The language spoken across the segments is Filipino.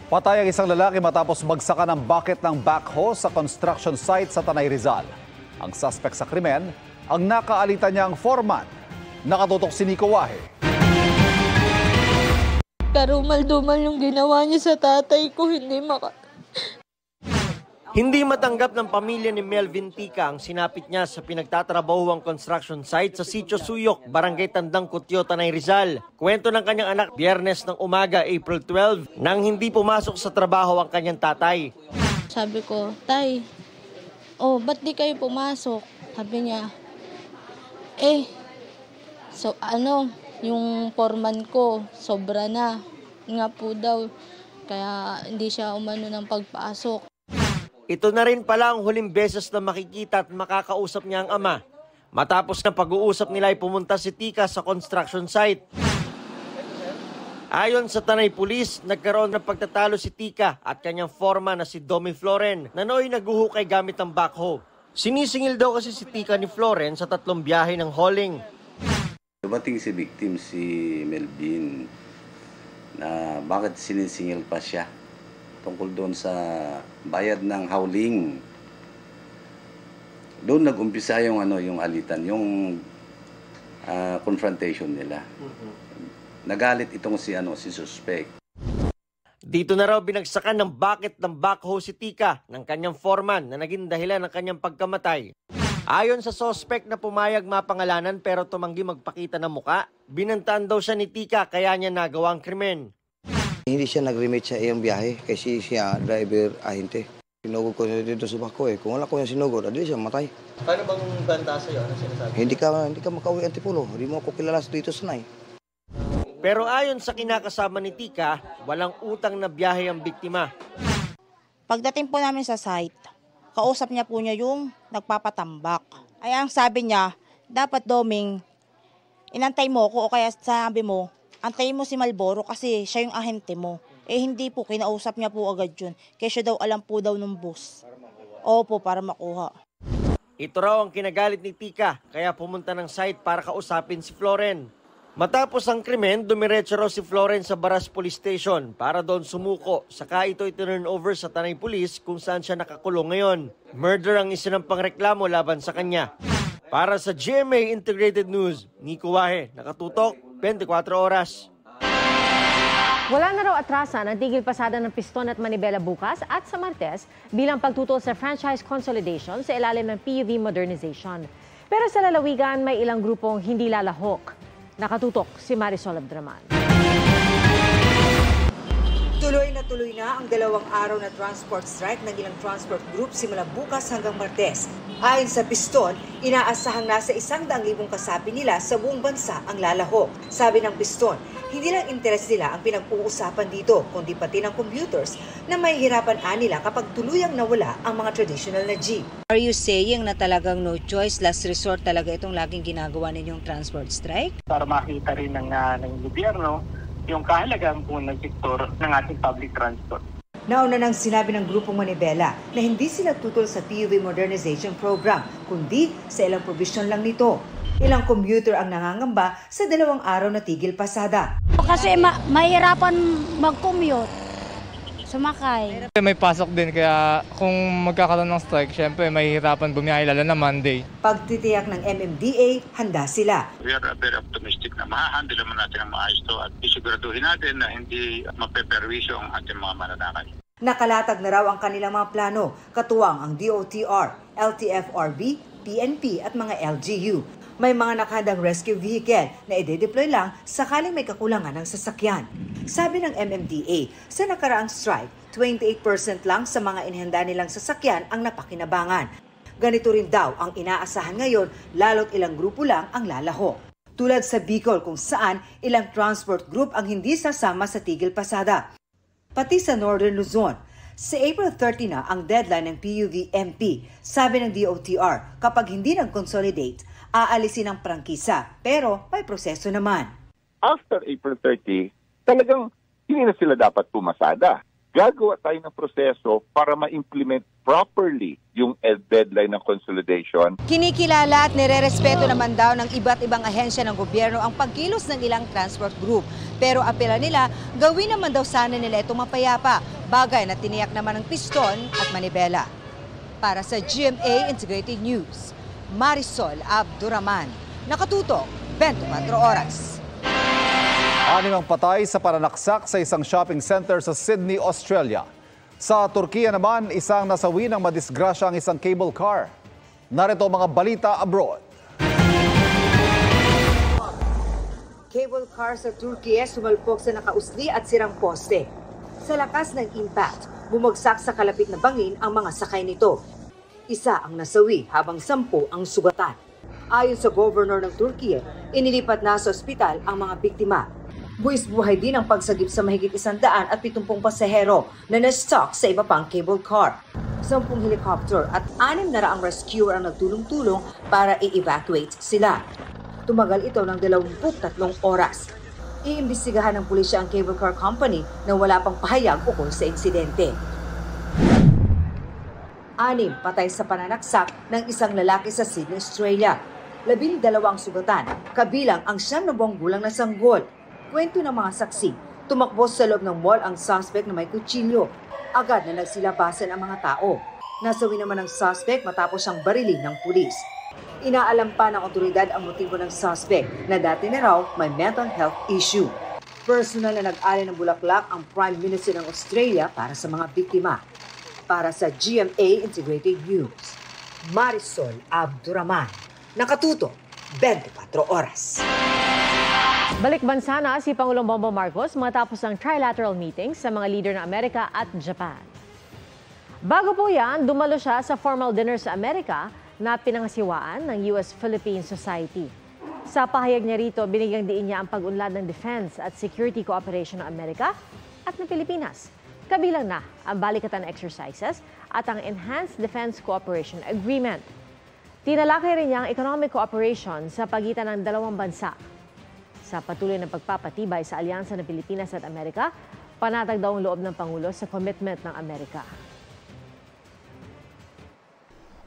Patay ang isang lalaki matapos magsaka ng bucket ng backhoe sa construction site sa Tanay Rizal. Ang suspect sa krimen, ang nakaalitan niyang foreman. Nakatutok si Nico Wahe. Karumal-dumal yung ginawa niya sa tatay ko, Hindi matanggap ng pamilya ni Melvin Tica ang sinapit niya sa pinagtatrabahuang construction site sa Sitio Suyok, Barangay Tandang Cutyo, Tanay Rizal. Kwento ng kanyang anak, Biyernes ng umaga, April 12, nang hindi pumasok sa trabaho ang kanyang tatay. Sabi ko, Tay, ba't di kayo pumasok? Sabi niya, yung foreman ko, sobra na. Nga po daw, kaya hindi siya umano ng pagpasok. Ito na rin pala ang huling beses na makikita at makakausap niya ang ama. Matapos na pag-uusap nila ay pumunta si Tica sa construction site. Ayon sa Tanay Police, nagkaroon ng pagtatalo si Tica at kanyang foreman na si Domi Floren na nooy naguhukay gamit ang backhoe. Sinisingil daw kasi si Tica ni Floren sa 3 biyahe ng hauling. Dumating si victim, si Melvin, na bakit sinisingil pa siya tungkol doon sa bayad ng hauling. Doon nag-umpisa yung yung alitan, yung confrontation nila. Nagalit itong si suspect. Dito na raw binagsakan ng bucket ng backhoe si Tica ng kanyang foreman na naging dahilan ng kanyang pagkamatay. Ayon sa suspect na pumayag mapangalanan pero tumanggi magpakita ng muka, binantaan daw siya ni Tica kaya niya nagawa ang krimen. Hindi siya nag-remit sa iyang biyahe kasi siya driver ahente. Sinugod ko siya dito sa bako eh. Kung wala ko yung sinugod, adi siya matay. Paano bang banta sa'yo? Ano sinasabi? Hindi ka makauwi Antipolo. Hindi mo ako kilala dito sa Nay. Pero ayon sa kinakasama ni Tica, walang utang na biyahe ang biktima. Pagdating po namin sa site, kausap niya po niya yung nagpapatambak. Ay ang sabi niya, dapat Doming, inantay mo ko o kaya sabi mo, antayin mo si Malboro kasi siya yung ahente mo. Hindi po, kinausap niya po agad yun. Kaya siya daw alam po daw ng boss. Opo, para makuha. Ito raw ang kinagalit ni Tica, kaya pumunta ng site para kausapin si Floren. Matapos ang krimen, dumiretso raw si Floren sa Baras Police Station para doon sumuko. Saka ito turn over sa Tanay Police kung saan siya nakakulong ngayon. Murder ang isinampang reklamo laban sa kanya. Para sa GMA Integrated News, Nico Wahe, nakatutok, 24 oras. Wala na raw atrasan ang tigil pasada ng Piston at Manibela bukas at sa Martes bilang pagtutol sa franchise consolidation sa ilalim ng PUV modernization. Pero sa lalawigan, may ilang grupong hindi lalahok. Nakatutok si Marisol Abdraman. Tuloy na ang 2 araw na transport strike ng ilang transport group simula bukas hanggang Martes. Ayon sa Piston, inaasahang nasa 100,000 kasapi nila sa buong bansa ang lalahok. Sabi ng Piston, hindi lang interes nila ang pinag-uusapan dito, kundi pati ng computers na mahihirapan nila kapag tuluyang nawala ang mga traditional na jeep. Are you saying na talagang no choice, last resort talaga itong laging ginagawa ninyong transport strike? Para makita rin ng gobyerno yung kahalagaan po ng sektor ng ating public transport. Nauna nang sinabi ng Grupong Manibela na hindi sila tutol sa PUV Modernization Program, kundi sa ilang provision lang nito. Ilang commuter ang nangangamba sa 2 araw na tigil pasada. Kasi mahirapan mag-commute, sumakay. May pasok din kaya kung magkakaroon ng strike, syempre mahihirapan bumiyahe lalo na Monday. Pagtitiyak ng MMDA, handa sila. We are very optimistic na mahahandle naman natin ang maayos to at isiguraduhin natin na hindi mapeperwisyo ang ating mga mananakay. Nakalatag na raw ang kanilang mga plano, katuwang ang DOTR, LTFRB, PNP at mga LGU. May mga nakahandang rescue vehicle na ide-deploy lang sakaling may kakulangan ng sasakyan. Sabi ng MMDA, sa nakaraang strike, 28% lang sa mga inihanda nilang sasakyan ang napakinabangan. Ganito rin daw ang inaasahan ngayon, lalo't ilang grupo lang ang lalahok. Tulad sa Bicol kung saan ilang transport group ang hindi sasama sa tigil pasada. Pati sa Northern Luzon, sa April 30 na ang deadline ng PUV-MP. Sabi ng DOTR, kapag hindi nag-consolidate, aalisin ang prangkisa, pero may proseso naman. After April 30, talagang hindi na sila dapat pumasada. Gagawa tayo ng proseso para ma-implement properly yung deadline ng consolidation. Kinikilala at nirerespeto naman daw ng iba't ibang ahensya ng gobyerno ang pagkilos ng ilang transport group. Pero apela nila, gawin naman daw sana nila itong mapayapa. Bagay na tiniyak naman ng Piston at Manibela. Para sa GMA Integrated News, Marisol Abduraman, nakatutok 24 oras. 6 ang patay sa pananaksak sa isang shopping center sa Sydney, Australia. Sa Turkiya naman, isang nasawi ng madisgrasya ang isang cable car. Narito ang mga balita abroad. Cable car sa Turkey sumalpok sa nakausli at sirang poste. Sa lakas ng impact, bumagsak sa kalapit na bangin ang mga sakay nito. Isa ang nasawi habang 10 ang sugatan. Ayon sa governor ng Turkey, inilipat na sa ospital ang mga biktima. Buwis-buhay din ang pagsagip sa mahigit 170 pasahero na na-stuck sa iba pang cable car. 10 helicopter at 600 rescuer ang nagtulong-tulong para i-evacuate sila. Tumagal ito ng 23 oras. Iimbestigahan ng pulisya ang cable car company na wala pang pahayag ukol sa insidente. 6 patay sa pananaksak ng isang lalaki sa Sydney, Australia. 12 ang sugatan, kabilang ang 9 gulang na sanggol. Kwento ng mga saksi, tumakbo sa loob ng mall ang suspect na may kutsilyo. Agad na nagsilabasan ang mga tao. Nasawi naman ang suspect matapos siyang barilin ng pulis. Inaalam pa ng otoridad ang motibo ng suspect na dati na raw may mental health issue. Personal na nag-alay ng bulaklak ang Prime Minister ng Australia para sa mga biktima. Para sa GMA Integrated News, Marisol Abduraman, nakatutok 24 oras. Balik bansa na si Pangulong Bongbong Marcos matapos ang trilateral meeting sa mga leader ng Amerika at Japan. Bago po yan, dumalo siya sa formal dinner sa Amerika na pinangasiwaan ng US-Philippine Society. Sa pahayag niya rito, binigyang diin niya ang pag-unlad ng defense at security cooperation ng Amerika at ng Pilipinas. Kabilang na ang balikatan exercises at ang Enhanced Defense Cooperation Agreement. Tinalakay rin niya ang economic cooperation sa pagitan ng dalawang bansa. Sa patuloy na pagpapatibay sa alyansa ng Pilipinas at Amerika, panatag daw ang loob ng Pangulo sa commitment ng Amerika.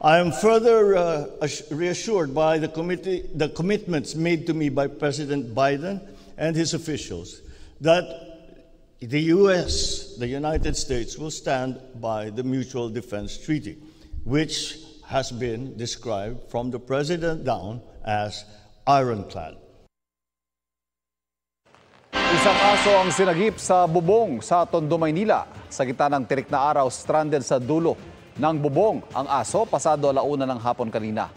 I am further reassured by the commitments made to me by President Biden and his officials that the U.S., the United States, will stand by the Mutual Defense Treaty, which has been described from the President down as ironclad. Isang aso ang sinagip sa bubong sa Tondo, Maynila. Sa gitna ng tirik na araw, stranded sa dulo ng bubong ang aso pasado 1:00 ng hapon kanina.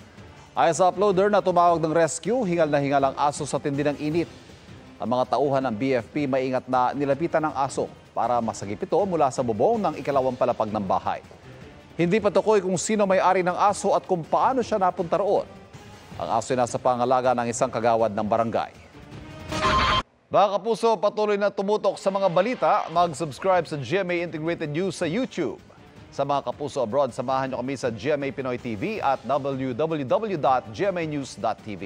Ayon sa uploader na tumawag ng rescue, hingal na hingal ang aso sa tindi ng init. Ang mga tauhan ng BFP maingat na nilapitan ng aso para masagip ito mula sa bubong ng ikalawang palapag ng bahay. Hindi patukoy kung sino may-ari ng aso at kung paano siya napunta roon. Ang aso ay nasa pangalaga ng isang kagawad ng barangay. Mga kapuso, patuloy na tumutok sa mga balita. Mag-subscribe sa GMA Integrated News sa YouTube. Sa mga kapuso abroad, samahan niyo kami sa GMA Pinoy TV at www.gmanews.tv.